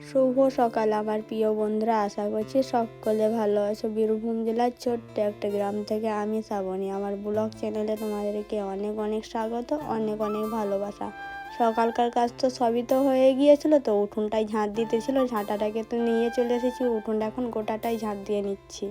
শুভ সকাল আমার প্রিয় বন্ধুরা, আশা করছি সকলে ভালো আছো। বীরভূম জেলার ছোট্ট একটা গ্রাম থেকে আমি শ্রাবণী, আমার ব্লগ চ্যানেলে তোমাদেরকে অনেক অনেক স্বাগত, অনেক অনেক ভালোবাসা। সকালকার কাজ তো সবই তো হয়ে গিয়েছিল, তো উঠোনটাই ঝাঁট দিতেছিল, ঝাঁটাটাকে তো নিয়ে চলে এসেছি, উঠোনটা এখন গোটাটাই ঝাঁট দিয়ে নিচ্ছি।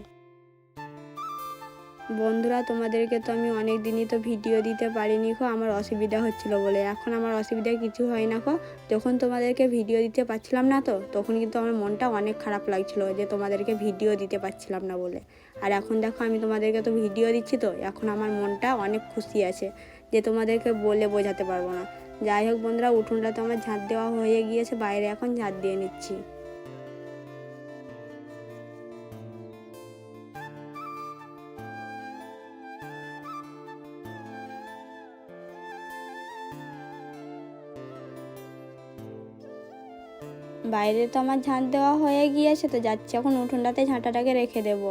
বন্ধুরা, তোমাদেরকে তো আমি অনেক দিনই তো ভিডিও দিতে পারিনি খো, আমার অসুবিধা হচ্ছিল বলে। এখন আমার অসুবিধা কিছু হয় না খো। যখন তোমাদেরকে ভিডিও দিতে পারছিলাম না, তো তখন কিন্তু আমার মনটা অনেক খারাপ লাগছিল যে তোমাদেরকে ভিডিও দিতে পারছিলাম না বলে। আর এখন দেখো আমি তোমাদেরকে তো ভিডিও দিচ্ছি, তো এখন আমার মনটা অনেক খুশি আছে, যে তোমাদেরকে বলে বোঝাতে পারবো না। যাই হোক বন্ধুরা, উঠোনটা তো আমার ঝাঁট দেওয়া হয়ে গিয়েছে, বাইরে এখন ঝাঁট দিয়ে নিচ্ছি। বাইরে তো আমার ঝাঁট দেওয়া হয়ে গিয়েছে, তো যাচ্ছি এখন উঠোনটাতে ঝাঁটাটাকে রেখে দেব।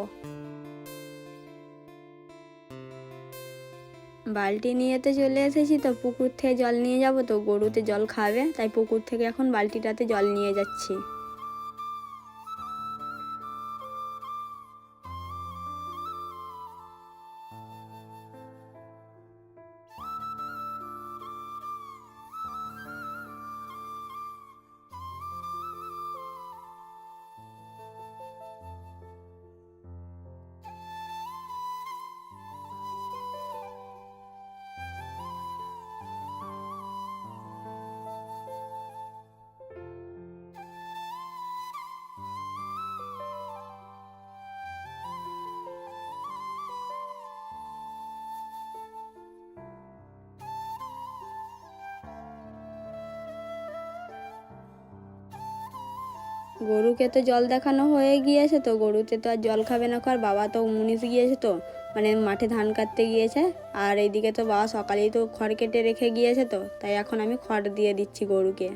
বালতি নিয়েতে চলে এসেছি, তো পুকুর থেকে জল নিয়ে যাব, তো গরুতে জল খাবে, তাই পুকুর থেকে এখন বালতিটাতে জল নিয়ে যাচ্ছি। গরুকে তো জল দেখানো হয়ে গিয়েছে, তো গরুতে তো আর জল খাবে না, আর বাবা তো মুনিশ গিয়েছে, তো মানে মাঠে ধান কাটতে গিয়েছে। আর এইদিকে তো বাবা সকালেই তো খড় কেটে রেখে গিয়েছে, তো তাই এখন আমি খড় দিয়ে দিচ্ছি গরুকে।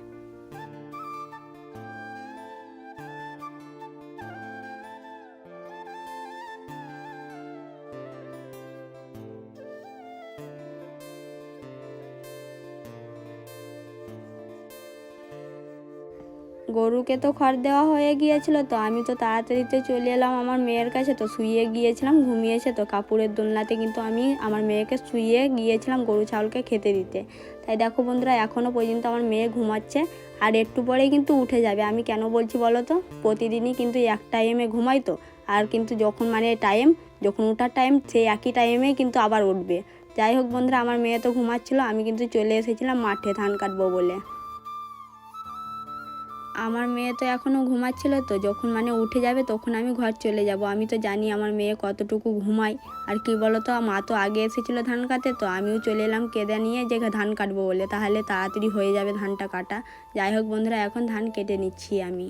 গরুকে তো খড় দেওয়া হয়ে গিয়েছিল, তো আমি তো তাড়াতাড়িতে চলে এলাম আমার মেয়ের কাছে, তো শুয়ে গিয়েছিলাম, ঘুমিয়েছে, তো কাপড়ের দোলনাতে কিন্তু আমি আমার মেয়েকে শুয়ে গিয়েছিলাম গরু ছাগলকে খেতে দিতে। তাই দেখো বন্ধুরা, এখনও পর্যন্ত আমার মেয়ে ঘুমাচ্ছে, আর একটু পরেই কিন্তু উঠে যাবে। আমি কেন বলছি বলো তো, প্রতিদিনই কিন্তু এক টাইমে ঘুমাই, তো আর কিন্তু যখন মানে টাইম, যখন ওঠার টাইম, সেই একই টাইমেই কিন্তু আবার উঠবে। যাই হোক বন্ধুরা, আমার মেয়ে তো ঘুমাচ্ছিল, আমি কিন্তু চলে এসেছিলাম মাঠে ধান কাটবো বলে। আমার মেয়ে তো এখনও ঘুমাচ্ছিল, তো যখন মানে উঠে যাবে তখন আমি ঘর চলে যাব। আমি তো জানি আমার মেয়ে কতটুকু ঘুমায়। আর কি বলো তো, মা তো আগে এসেছিলো ধান কাটতে, তো আমিও চলে এলাম কেদে নিয়ে যে ধান কাটবো বলে, তাহলে তাড়াতাড়ি হয়ে যাবে ধানটা কাটা। যাই হোক বন্ধুরা, এখন ধান কেটে নিচ্ছি আমি।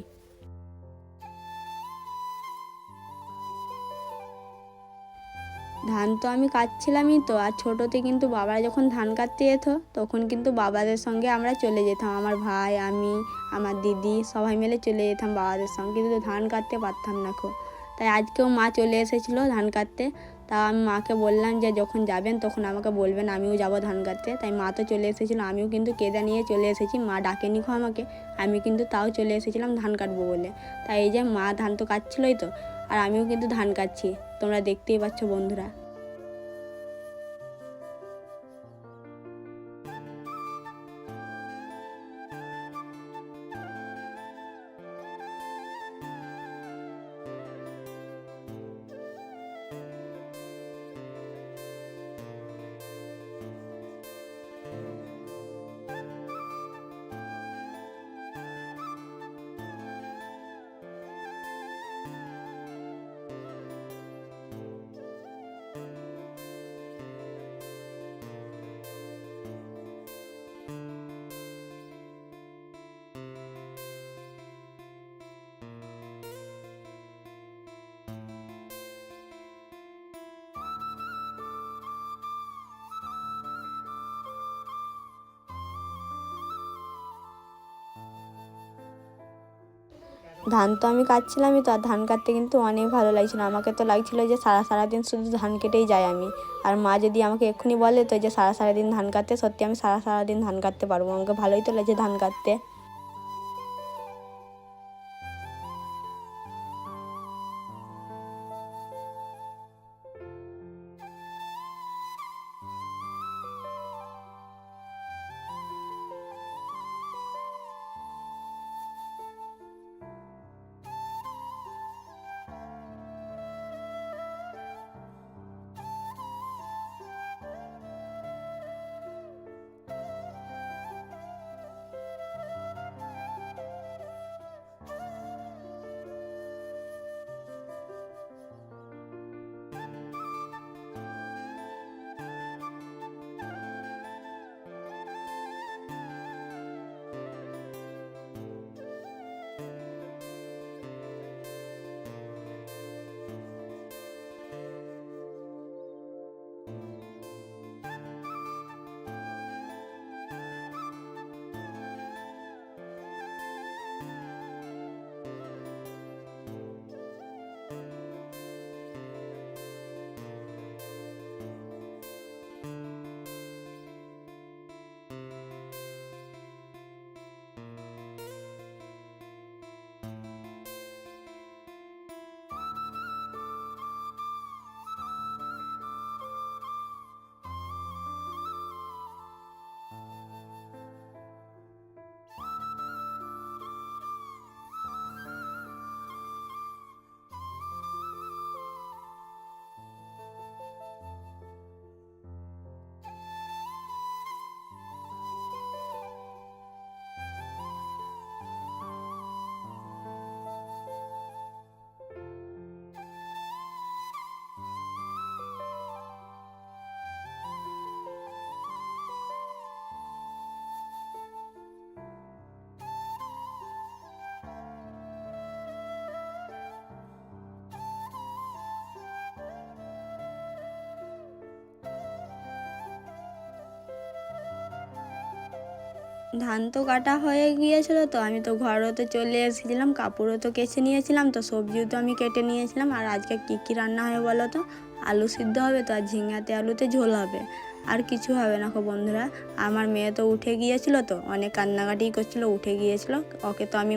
ধান তো আমি কাটছিলামই তো, আর ছোটোতে কিন্তু বাবারা যখন ধান কাটতে যেত, তখন কিন্তু বাবাদের সঙ্গে আমরা চলে যেতাম, আমার ভাই, আমি, আমার দিদি সবাই মিলে চলে যেতাম বাবাদের সঙ্গে, কিন্তু ধান কাটতে পারতাম না খো। তাই আজকেও মা চলে এসেছিলো ধান কাটতে। তা আমি মাকে বললাম যে যখন যাবেন তখন আমাকে বলবেন, আমিও যাব ধান কাটতে। তাই মা তো চলে এসেছিলো, আমিও কিন্তু কেদা নিয়ে চলে এসেছি। মা ডাকেনি খো আমাকে, আমি কিন্তু তাও চলে এসেছিলাম ধান কাটবো বলে। তাই এই যে মা ধান তো কাটছিলোই, তো আর আমিও কিন্তু ধান কাটছি, তোমরা দেখতেই পাচ্ছ বন্ধুরা। ধান তো আমি কাটছিলামই, তো আর ধান কাটতে কিন্তু অনেক ভালো লাগছিলো। আমাকে তো লাগছিলো যে সারাদিন শুধু ধান কেটেই যাই আমি। আর মা যদি আমাকে এক্ষুনি বলে তো যে সারাদিন ধান কাটতে, সত্যি আমি সারাদিন ধান কাটতে পারবো, আমাকে ভালোই তো লাগছে ধান কাটতে। ধান তো কাটা হয়ে গিয়েছিল, তো আমি তো ঘরও তো চলে এসেছিলাম, কাপড়ও তো কেচে নিয়েছিলাম, তো সবজিও তো আমি কেটে নিয়েছিলাম। আর আজকে কী কী রান্না হবে বলো তো? আলু সিদ্ধ হবে, তো আর ঝিঙাতে আলুতে ঝোল হবে, আর কিছু হবে না গো বন্ধুরা। আমার মেয়ে তো উঠে গিয়েছিল, তো অনেক কান্নাকাটি করছিল, উঠে গিয়েছিল। ওকে তো আমি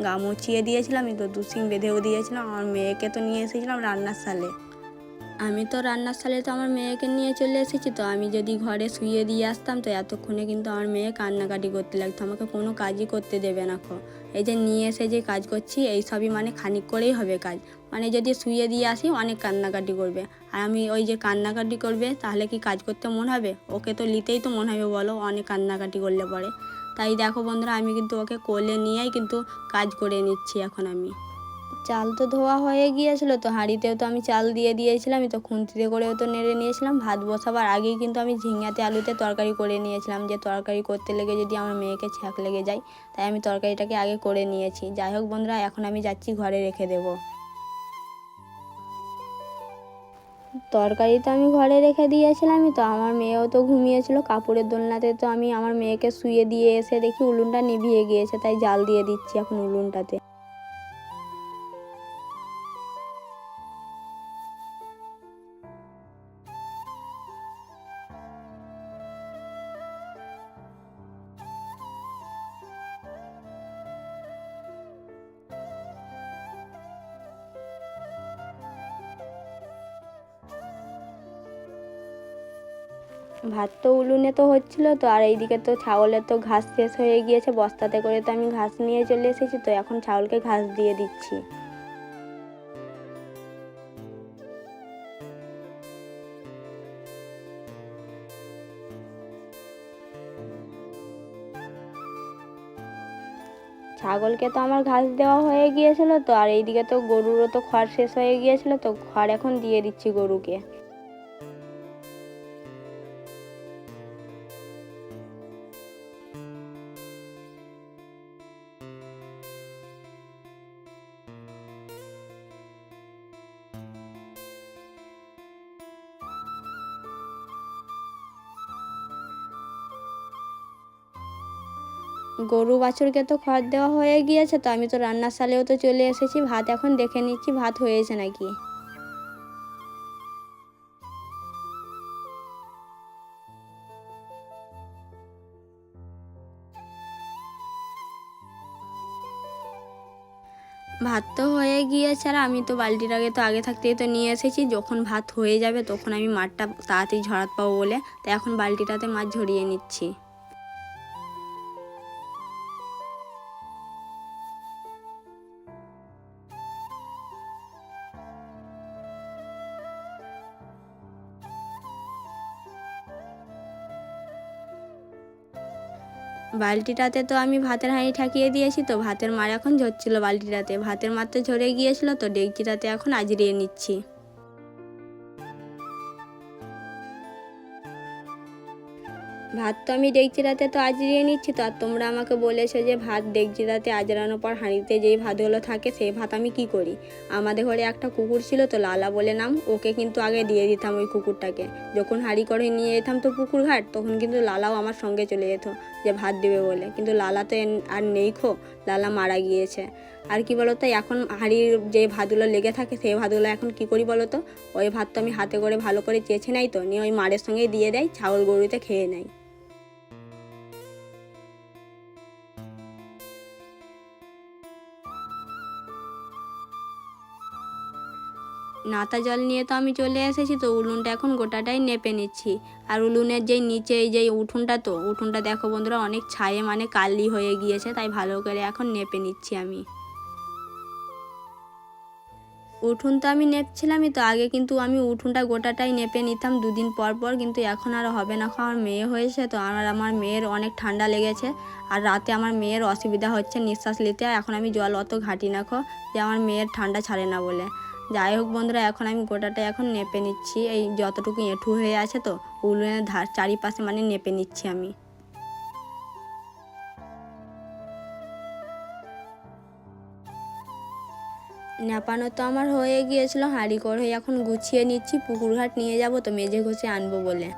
গা মুছিয়ে দিয়েছিলাম, আমি তো দুশিং বেঁধেও দিয়েছিলাম। আমার মেয়েকে তো নিয়ে এসেছিলাম রান্নার সালে। আমি তো রান্নার সালে তো আমার মেয়েকে নিয়ে চলে এসেছি, তো আমি যদি ঘরে শুয়ে দিয়ে আসতাম তো এতক্ষণে কিন্তু আমার মেয়ে কান্নাকাটি করতে লাগতো, আমাকে কোনো কাজই করতে দেবে না খো। এই যে নিয়ে এসে যে কাজ করছি এই সবই মানে খানিক করেই হবে কাজ, মানে যদি শুয়ে দিয়ে আসি অনেক কান্নাকাটি করবে। আর আমি ওই যে কান্নাকাটি করবে তাহলে কি কাজ করতে মন হবে? ওকে তো নিতেই তো মন হবে বলো, অনেক কান্নাকাটি করলে পরে। তাই দেখো বন্ধুরা, আমি কিন্তু ওকে কোলে নিয়েই কিন্তু কাজ করে নিচ্ছি এখন আমি। চাল তো ধোয়া হয়ে গিয়েছিল, তো হাঁড়িতেও তো আমি চাল দিয়ে দিয়েছিলাম, তো খুন্তিতে করেও তো নেড়ে নিয়েছিলাম। ভাত বসাবার আগেই কিন্তু আমি ঝিঙাতে আলুতে তরকারি করে নিয়েছিলাম, যে তরকারি করতে লেগে যদি আমার মেয়েকে ছ্যাঁক লেগে যায়, তাই আমি তরকারিটাকে আগে করে নিয়েছি। যাই হোক বন্ধুরা, এখন আমি যাচ্ছি ঘরে রেখে দেবো তরকারি। তো আমি ঘরে রেখে দিয়েছিলাম, তো আমার মেয়েও তো ঘুমিয়েছিল কাপড়ের দোলনাতে, তো আমি আমার মেয়েকে শুয়ে দিয়ে এসে দেখি উনুনটা নিভিয়ে গিয়েছে, তাই জাল দিয়ে দিচ্ছি এখন উনুনটাতে। ভাত তো উনুনে তো হচ্ছিলো, তো আর এইদিকে তো ছাগলের তো ঘাস শেষ হয়ে গিয়েছে, বস্তাতে করে তো আমি ঘাস নিয়ে চলে এসেছি, তো এখন ছাগলকে ঘাস দিয়ে দিচ্ছি। ছাগলকে তো আমার ঘাস দেওয়া হয়ে গিয়েছিল, তো আর এইদিকে তো গরুরও তো খড় শেষ হয়ে গিয়েছিল, তো খড় এখন দিয়ে দিচ্ছি গরুকে। গরু বাছুরকে তো খড় দেওয়া হয়ে গিয়েছে, তো আমি তো রান্নার শালেও তো চলে এসেছি। ভাত এখন দেখে নিচ্ছি ভাত হয়েছে নাকি। ভাত তো হয়ে গিয়েছে, আর আমি তো বালতির আগে থাকতেই তো নিয়ে এসেছি, যখন ভাত হয়ে যাবে তখন আমি মাঠটা তাড়াতাড়ি ঝরাতে পাবো বলে, তাই এখন বালতিটাতে মাছ ঝরিয়ে নিচ্ছি। বালতিটাতে তো আমি ভাতের হাঁড়ি ঠাকিয়ে দিয়েছি, তো ভাতের মার এখন ঝরছিল বালতিটাতে, ভাতের মার তো ঝরে গিয়েছিল, তো ডেকচিটাতে এখন আজরিয়ে নিচ্ছি। ভাত তো আমি ডেকচিটাতে তো আজরিয়ে নিচ্ছি, তো আর তোমরা আমাকে বলেছো যে ভাত ডেকচিটাতে আজরানোর পর হাঁড়িতে যেই ভাতগুলো থাকে সেই ভাত আমি কি করি। আমাদের ঘরে একটা কুকুর ছিল, তো লালা বলে নাম, ওকে কিন্তু আগে দিয়ে দিতাম ওই কুকুরটাকে। যখন হাঁড়ি করে নিয়ে যেতাম তো পুকুর ঘাট, তখন কিন্তু লালাও আমার সঙ্গে চলে যেত যে ভাত দেবে বলে, কিন্তু লালা তো আর নেই খো, লালা মারা গিয়েছে। আর কি বলতো, এখন হাঁড়ির যে ভাতগুলো লেগে থাকে সেই ভাতগুলো এখন কি করি বলো তো, ওই ভাত তো আমি হাতে করে ভালো করে চেঁচে নেই, তো নিয়ে ওই মারের সঙ্গেই দিয়ে দেয়, ছাগল গরুতে খেয়ে নেয়। নাতা জল নিয়ে তো আমি চলে এসেছি, তো উনুনটা এখন গোটাটাই নেপে নিচ্ছি। আর উনুনের যেই নিচে এই যে উঠোনটা দেখো বন্ধুরা, অনেক ছায়ে মানে কালি হয়ে গিয়েছে, তাই ভালো করে এখন নেপে নিচ্ছি আমি। উঠোন তো আমি নেপছিলামই, তো আগে কিন্তু আমি উঠোনটা গোটাটাই নেপে নিতাম দুদিন পর পর, কিন্তু এখন আর হবে না। আমার মেয়ে হয়েছে, তো আমার মেয়ের অনেক ঠান্ডা লেগেছে, আর রাতে আমার মেয়ের অসুবিধা হচ্ছে নিঃশ্বাস নিতে, এখন আমি জল অত ঘাঁটি না যে আমার মেয়ের ঠান্ডা ছাড়ে না বলে। যাই হোক বন্ধুরা, এখন আমি গোটাটা এখন নেপে নিচ্ছি, এই যতটুকু এঁঠু হয়ে আছে তো উনুনের চারিপাশে মানে নেপে নিচ্ছি আমি। নেপানো তো আমার হয়ে গিয়েছিল, হাঁড়ি করে এখন গুছিয়ে নিচ্ছি, পুকুর ঘাট নিয়ে যাব তো মেজে ঘষে আনবো বলে।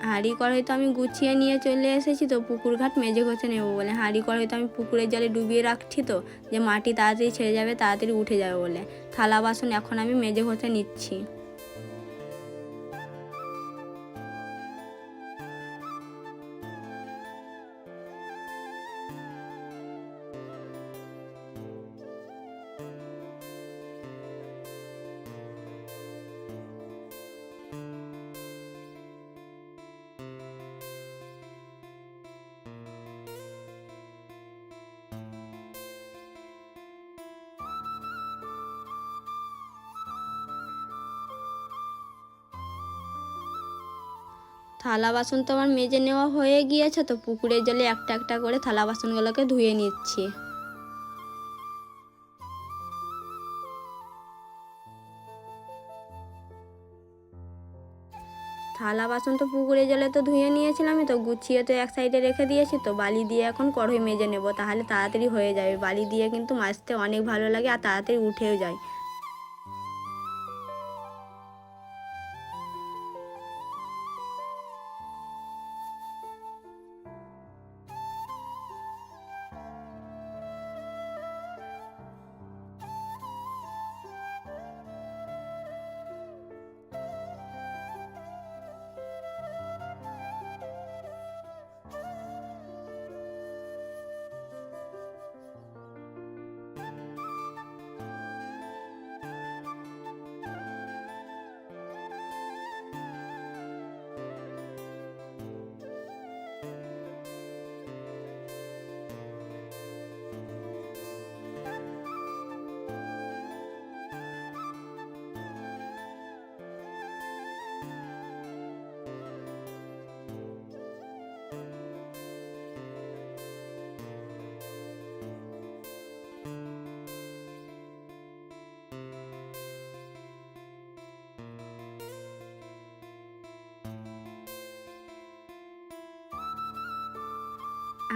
হাঁড়ি কড়াই তো আমি গুছিয়ে নিয়ে চলে এসেছি, তো পুকুর ঘাট মেজে ঘষে নেবো বলে। হাঁড়ি কড়াই তো আমি পুকুরের জলে ডুবিয়ে রাখছি, তো যে মাটি তাড়াতাড়ি ছেড়ে যাবে, তাড়াতাড়ি উঠে যাবে বলে। থালা বাসন এখন আমি মেজে ঘষে নিচ্ছি। থালা বাসন তো আমার মেজে নেওয়া হয়ে গিয়েছে, তো পুকুরের জলে একটা একটা করে থালা বাসনগুলোকে ধুয়ে নিচ্ছি। থালা বাসন তো পুকুরের জলে তো ধুয়ে নিয়েছিলাম, তো গুছিয়ে তো এক সাইডে রেখে দিয়েছি। তো বালি দিয়ে এখন কড়াই মেজে নেব, তাহলে তাড়াতাড়ি হয়ে যাবে। বালি দিয়ে কিন্তু মাজতে অনেক ভালো লাগে আর তাড়াতাড়ি উঠেও যায়।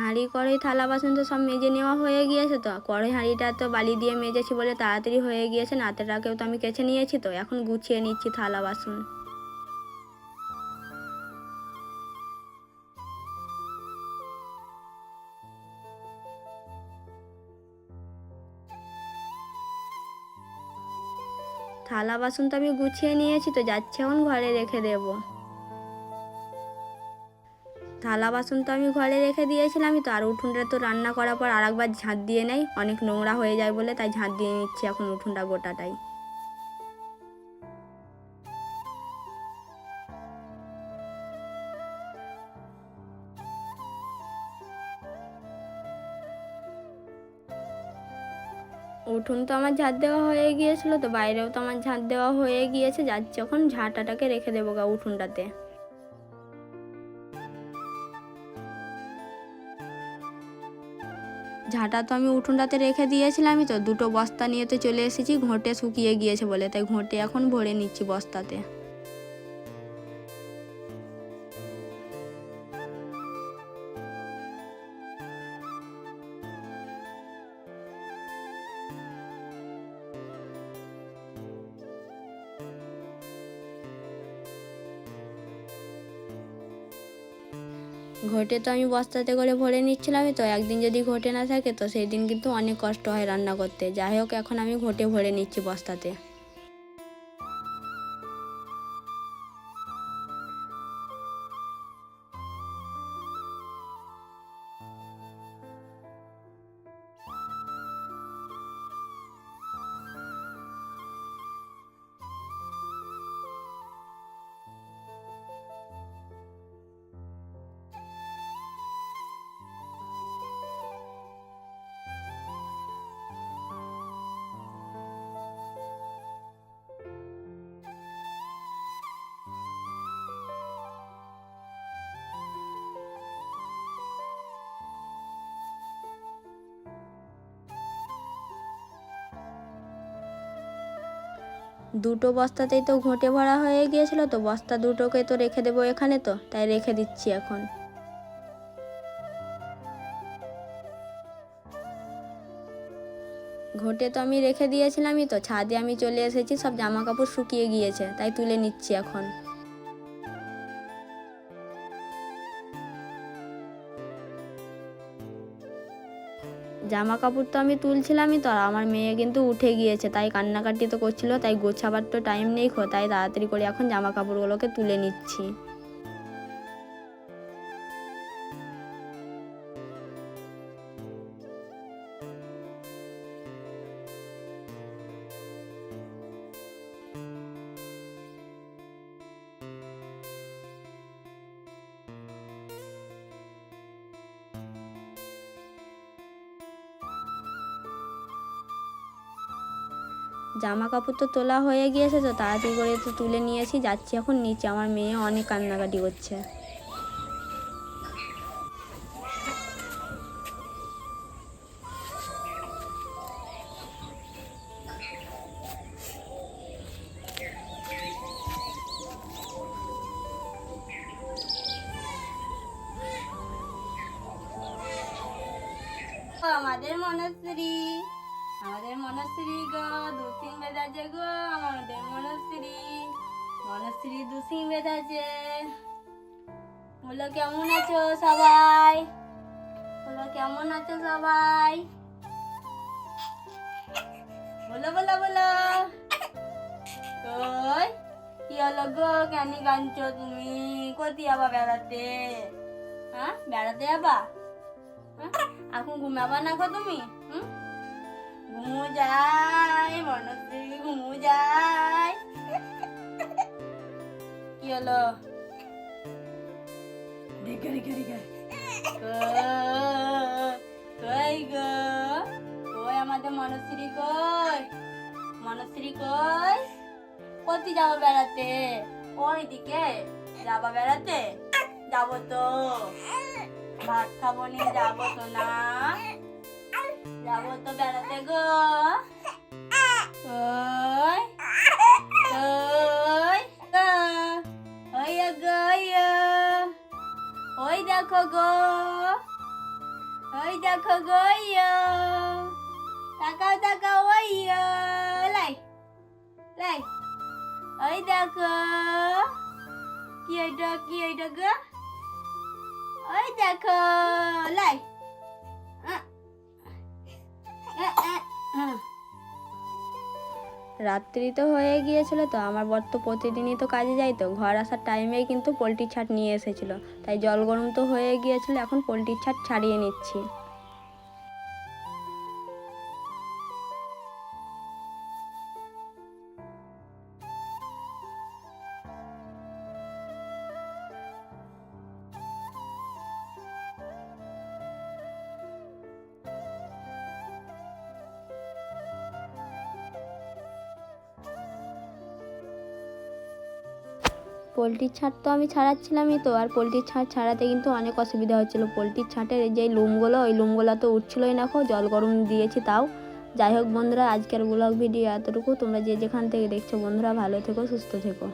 হাঁড়ি কড়াই থালা বাসন তো সব মেজে নেওয়া হয়ে গিয়েছে। তো কড়াই হাঁড়িটা তো বালি দিয়ে মেজেছি বলে তাড়াতাড়ি হয়ে গিয়েছে, নাতেটাকেও তো আমি কেচে নিয়েছি। তো এখন গুছিয়ে নিচ্ছি থালা বাসন। থালা বাসন তো আমি গুছিয়ে নিয়েছি, তো যাচ্ছে এখন ঘরে রেখে দেবো। থালা বাসন তো আমি ঘরে রেখে দিয়েছিলাম, তো আর উঠোনটা তো রান্না করার পর আরেকবার ঝাঁট দিয়ে নেই, অনেক নোংরা হয়ে যায় বলে, তাই ঝাঁট দিয়ে নিচ্ছি এখন উঠোনটা গোটাটাই। উঠোন তো আমার ঝাঁট দেওয়া হয়ে গিয়েছিল, তো বাইরেও তো আমার ঝাঁট দেওয়া হয়ে গিয়েছে। যাচ্ছে এখন ঝাঁটাটাকে রেখে দেবো গা উঠোনটাতে। ঝাঁটা তো আমি উঠোনটাতে রেখে দিয়েছিলামই, তো দুটো বস্তা নিয়ে তো চলে এসেছি, ঘোঁটে শুকিয়ে গিয়েছে বলে, তাই ঘোঁটে এখন ভরে নিচ্ছি বস্তাতে। ঘটে তো আমি বস্তাতে করে ভরে নিচ্ছিলামই, তো একদিন যদি ঘটে না থাকে, তো সেই দিন কিন্তু অনেক কষ্ট হয় রান্না করতে। যাই হোক, এখন আমি ঘটে ভরে নিচ্ছি বস্তাতে। দুটো বস্তাতেই তো ঘটে ভরা হয়ে গিয়েছিল, তো বস্তা দুটোকে তো রেখে দেবো এখানে, তো তাই রেখে দিচ্ছি এখন। ঘটে তো আমি রেখে দিয়েছিলামই, তো ছাদে আমি চলে এসেছি, সব জামা কাপড় শুকিয়ে গিয়েছে, তাই তুলে নিচ্ছি এখন। জামা কাপড় তো আমি তুলছিলামই, তো আর আমার মেয়ে কিন্তু উঠে গিয়েছে, তাই কান্নাকাটি তো করছিল, তাই গোছাবার তো টাইম নেই, তাই তাড়াতাড়ি করে এখন জামা কাপড়গুলোকে তুলে নিচ্ছি। জামা কাপড় তো তোলা হয়ে গিয়েছে, তো তাড়াতাড়ি করে তো তুলে নিয়েছি, যাচ্ছি এখন নিচে। আমার মেয়ে অনেক কান্নাকাটি করছে। আমাদের মনশ্রী, আমাদের মনশ্রী গো দুসিং বেঁধেছে গো, আমাদের মনশ্রী, মনশ্রী দুসিং বেঁধেছে। বলো কেমন আছো সবাই, বলো কেমন আছো সবাই, বলো বলো বলো। কই কি হলো গো, কেন কাঁদছো তুমি? কোথায় যাবা বেড়াতে? হ্যাঁ বেড়াতে যাবা? এখন ঘুমাবা না গো তুমি? ঘুমু যায় মনশ্রী, ঘুমু যায়। কি হলো? কই গো, কই আমাদের মনশ্রী, কই মনশ্রী, কই কোথায় যাবো বেড়াতে? ওই দিকে যাবা বেড়াতে? যাবো তো, ভাত খাবো নি, যাবো তো না, যাবো তো বেড়াতে গো। কই কই গো, ওই গো, ওই দেখো গো, ওই দেখো গো, তাকাও তাকাও, ওই লাই লাই, ওই দেখো। কি এটা, কি এটা গো? ওই দেখো লাই। রাত্রি তো হয়ে গিয়েছিল, তো আমার বর তো প্রতিদিনই তো কাজে যাই, তো ঘর আসার টাইমেই কিন্তু পোলট্রির ছাট নিয়ে এসেছিল, তাই জল গরম তো হয়ে গিয়েছিল, এখন পোলট্রির ছাট ছাড়িয়ে নিচ্ছি। পোলট্রির ছাট তো আমি ছাড়াচ্ছিলামই, তো আর পোলট্রির ছাট ছাড়াতে কিন্তু অনেক অসুবিধা হচ্ছিলো। পোলট্রির ছাটের যে লোমগুলো, ওই লোমগুলো তো উঠছিলোই না, জল গরম দিয়েছি তাও। যাই হোক বন্ধুরা, আজকের ব্লগ ভিডিও এতটুকু। তোমরা যে যেখান থেকে দেখছো বন্ধুরা, ভালো থেকো, সুস্থ থেকো।